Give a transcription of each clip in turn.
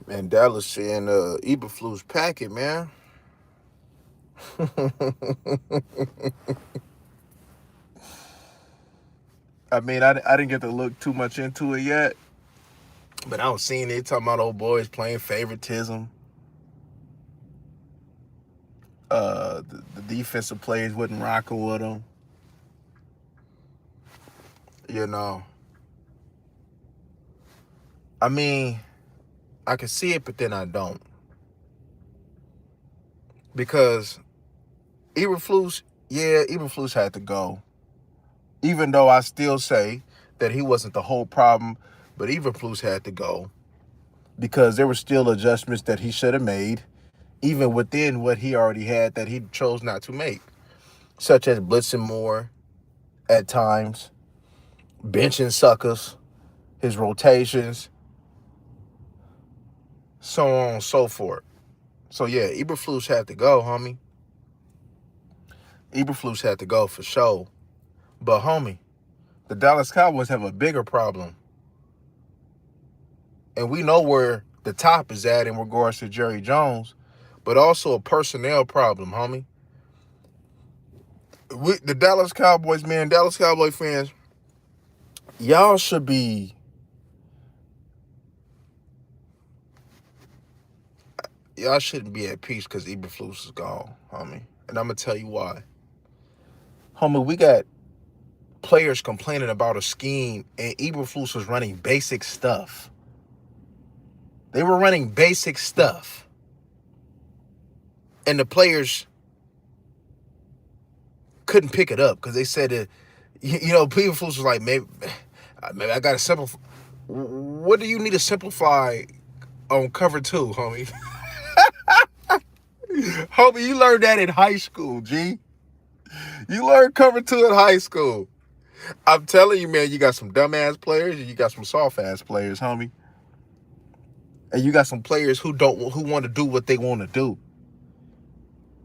Man, Dallas saying Eberflust packet, man. I mean, I didn't get to look too much into it yet, but I was seeing it talking about old boys playing favoritism. The defensive players wasn't rocking with them. You know, I mean, I can see it, but then I don't because Eberflus had to go. Even though I still say that he wasn't the whole problem, but Eberflus had to go because there were still adjustments that he should have made, even within what he already had that he chose not to make, such as blitzing more at times, benching suckers, his rotations, so on and so forth. So yeah, Eberflus had to go, homie. Eberflus had to go for sure. But homie, the Dallas Cowboys have a bigger problem. And we know where the top is at in regards to Jerry Jones, but also a personnel problem, homie. The Dallas Cowboys, man, Dallas Cowboy fans, y'all should be, y'all shouldn't be at peace because Eberflus is gone, homie. And I'm going to tell you why. Homie, we got players complaining about a scheme, and Eberflus was running basic stuff. They were running basic stuff. And the players couldn't pick it up because they said that, Eberflus was like, maybe I got to simplify. What do you need to simplify on cover two, homie? Homie, you learned that in high school, G. You learned cover two in high school. I'm telling you, man, you got some dumbass players and you got some soft ass players, homie. And you got some players who want to do what they want to do.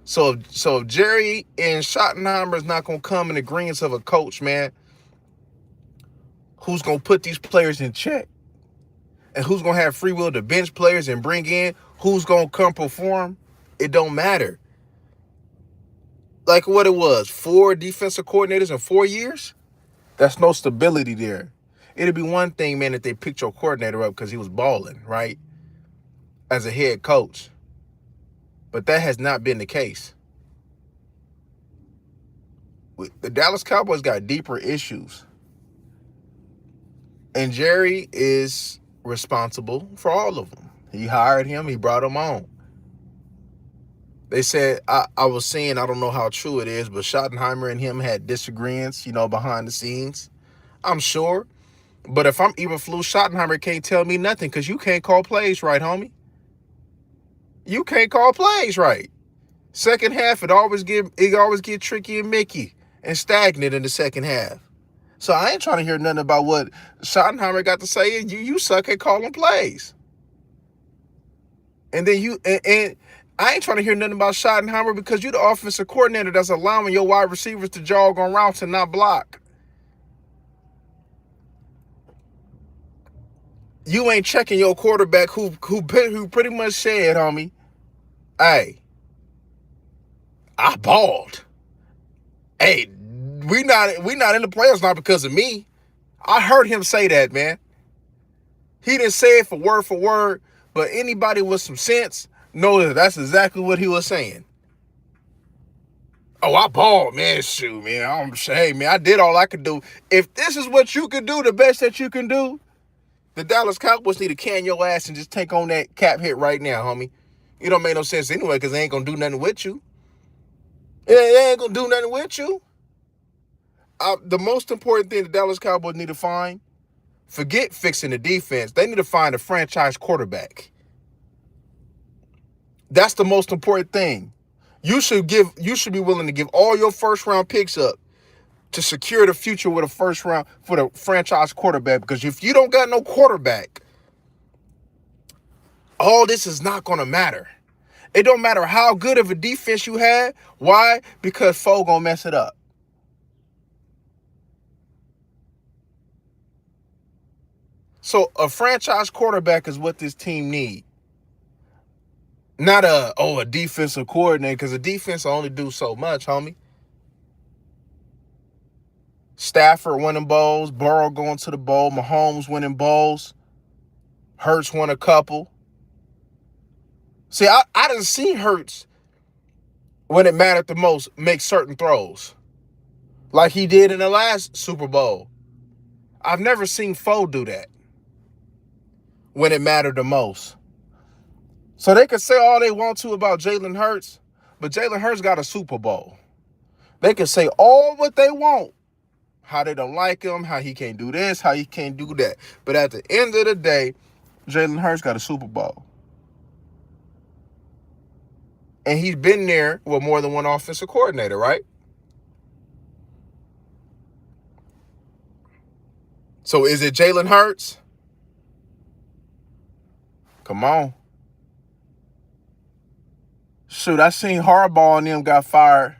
So if Jerry and Schottenheimer is not gonna come in agreement of a coach, man, who's gonna put these players in check, and who's gonna have free will to bench players and bring in who's gonna come perform, it don't matter. Like what it was, 4 defensive coordinators in 4 years? That's no stability there. It'd be one thing, man, if they picked your coordinator up because he was balling, right? As a head coach. But that has not been the case. The Dallas Cowboys got deeper issues. And Jerry is responsible for all of them. He hired him. He brought him on. They said, I was saying, I don't know how true it is, but Schottenheimer and him had disagreements, behind the scenes. I'm sure. But if I'm Eberflus, Schottenheimer can't tell me nothing because you can't call plays right, homie. You can't call plays right. Second half, it always get tricky and Mickey and stagnant in the second half. So I ain't trying to hear nothing about what Schottenheimer got to say. You suck at calling plays. And then and I ain't trying to hear nothing about Schottenheimer because you the offensive coordinator that's allowing your wide receivers to jog on routes and not block. You ain't checking your quarterback who pretty much said, homie, hey, I balled. Hey, we not in the playoffs not because of me. I heard him say that, man. He didn't say it for word, but anybody with some sense knows that that's exactly what he was saying. Oh, I balled, man. Shoot, man. I'm saying, man, I did all I could do. If this is what you can do, the best that you can do, the Dallas Cowboys need to can your ass and just take on that cap hit right now, homie. It don't make no sense anyway because they ain't going to do nothing with you. They ain't going to do nothing with you. The most important thing the Dallas Cowboys need to find, forget fixing the defense. They need to find a franchise quarterback. That's the most important thing. You should be willing to give all your first round picks up to secure the future with a first round for the franchise quarterback. Because if you don't got no quarterback, all this is not going to matter. It don't matter how good of a defense you had. Why? Because Foe gonna mess it up. So a franchise quarterback is what this team need. Not a defensive coordinator, because a defense will only do so much, homie. Stafford winning bowls, Burrow going to the bowl, Mahomes winning bowls, Hurts won a couple. See, I didn't see Hurts when it mattered the most make certain throws like he did in the last Super Bowl. I've never seen Foe do that when it mattered the most. So they can say all they want to about Jalen Hurts, but Jalen Hurts got a Super Bowl. They can say all what they want, how they don't like him, how he can't do this, how he can't do that. But at the end of the day, Jalen Hurts got a Super Bowl. And he's been there with more than one offensive coordinator, right? So is it Jalen Hurts? Come on. Shoot, I seen Harbaugh and them got fired.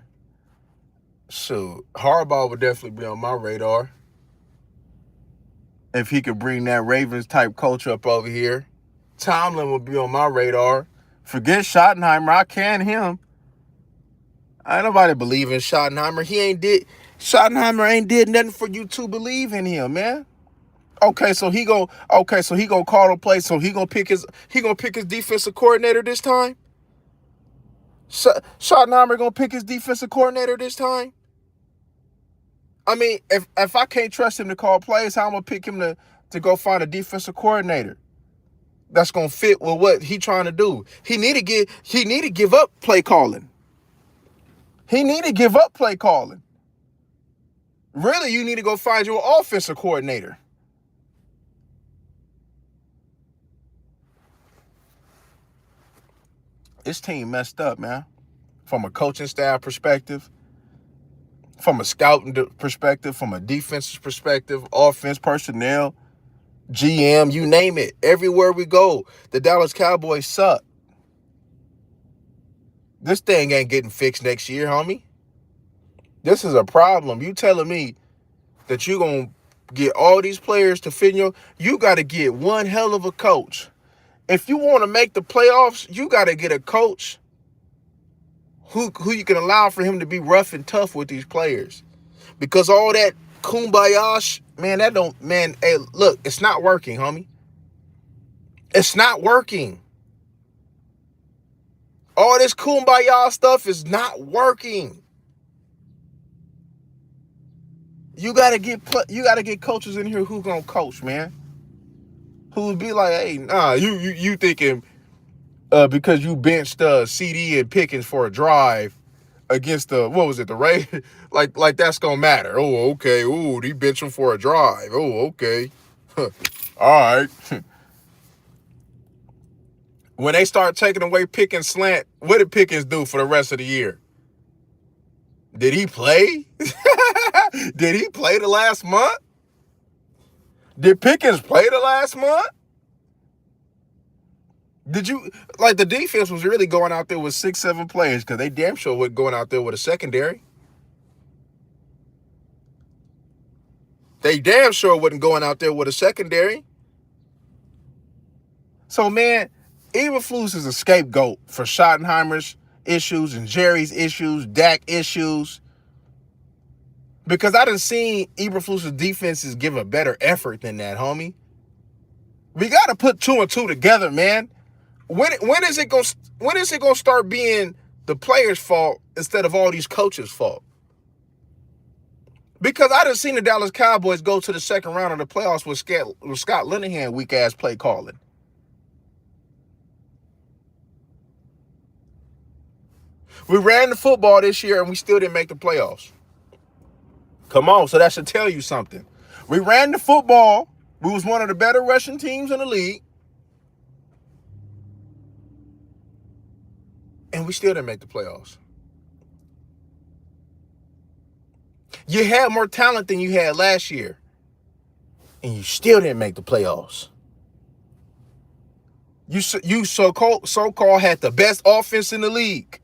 Shoot, Harbaugh would definitely be on my radar. If he could bring that Ravens-type culture up over here. Tomlin would be on my radar. Forget Schottenheimer. I can him. Ain't nobody believe in Schottenheimer. Schottenheimer ain't did nothing for you to believe in him, man. Okay, so he go call the play. So he gonna pick his defensive coordinator this time. Schottenheimer gonna pick his defensive coordinator this time. I mean, if I can't trust him to call plays, how I'm gonna pick him to go find a defensive coordinator that's gonna fit with what he trying to do? He need to give up play calling. He need to give up play calling. Really, you need to go find your offensive coordinator. This team messed up, man. From a coaching staff perspective, from a scouting perspective, from a defensive perspective, offense, personnel, GM, you name it. Everywhere we go, the Dallas Cowboys suck. This thing ain't getting fixed next year, homie. This is a problem. You telling me that you going to get all these players to fit you got to get one hell of a coach. If you want to make the playoffs, you got to get a coach who you can allow for him to be rough and tough with these players. Because all that kumbaya, hey, look, it's not working, homie. It's not working. All this kumbaya stuff is not working. You gotta get coaches in here who gonna coach, man. Who would be like, hey, nah, you thinking because you benched CD and Pickens for a drive against the Ravens, like that's gonna matter. Oh, okay. Ooh, he benched him for a drive. Oh, okay. All right. When they start taking away Pickens slant, what did Pickens do for the rest of the year? Did he play? Did he play the last month? Did Pickens play the last month? The defense was really going out there with 6-7 players because they damn sure wasn't going out there with a secondary. They damn sure wasn't going out there with a secondary. So, man, Eberflust is a scapegoat for Schottenheimer's issues and Jerry's issues, Dak issues. Because I done seen Eberflust's defenses give a better effort than that, homie. We got to put 2 and 2 together, man. When is it gonna start being the players' fault instead of all these coaches' fault? Because I done seen the Dallas Cowboys go to the second round of the playoffs with Scott Linehan weak-ass play calling. We ran the football this year and we still didn't make the playoffs. Come on, so that should tell you something. We ran the football. We was one of the better rushing teams in the league. And we still didn't make the playoffs. You had more talent than you had last year. And you still didn't make the playoffs. You so-called had the best offense in the league.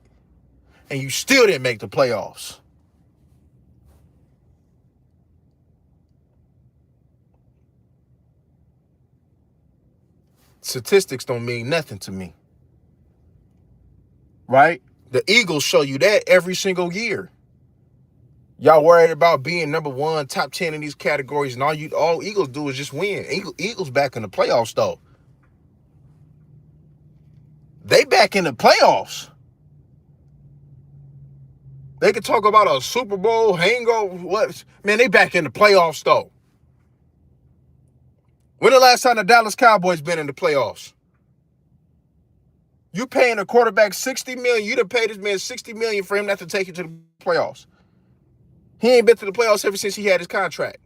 And you still didn't make the playoffs. Statistics don't mean nothing to me. right? The Eagles show you that every single year. Y'all worried about being number one, top 10 in these categories, and all Eagles do is just win. Eagles back in the playoffs, though. They back in the playoffs. They could talk about a Super Bowl hangover. What? Man, they back in the playoffs, though. When the last time the Dallas Cowboys been in the playoffs? You paying a quarterback $60 million. You done paid this man $60 million for him not to take you to the playoffs. He ain't been to the playoffs ever since he had his contract.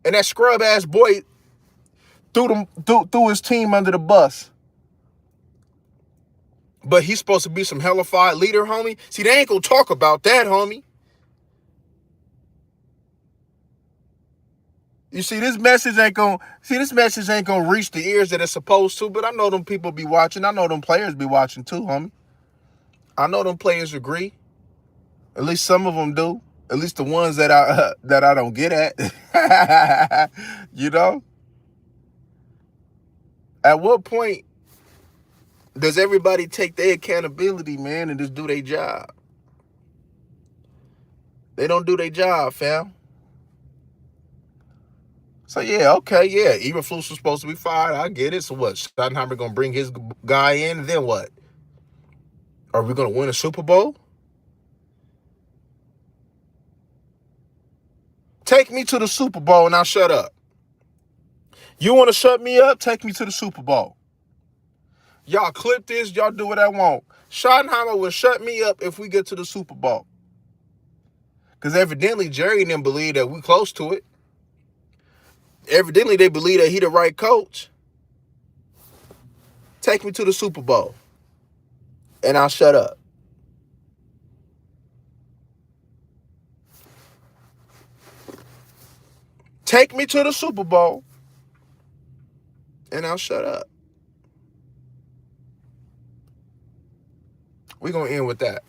And that scrub-ass boy threw his team under the bus. But he's supposed to be some hellified leader, homie. See, they ain't gonna talk about that, homie. You see, this message ain't gonna reach the ears that it's supposed to, but I know them people be watching. I know them players be watching too, homie. I know them players agree. At least some of them do. At least the ones that I don't get at. You know? At what point does everybody take their accountability, man, and just do their job? They don't do their job, fam. So, yeah, okay, yeah. Eberflust was supposed to be fired. I get it. So what? Schottenheimer going to bring his guy in, and then what? Are we going to win a Super Bowl? Take me to the Super Bowl and I'll shut up. You want to shut me up? Take me to the Super Bowl. Y'all clip this. Y'all do what I want. Schottenheimer will shut me up if we get to the Super Bowl. Because evidently Jerry and them believe that we close to it. Evidently they believe that he the right coach. Take me to the Super Bowl. And I'll shut up. Take me to the Super Bowl. And I'll shut up. We're going to end with that.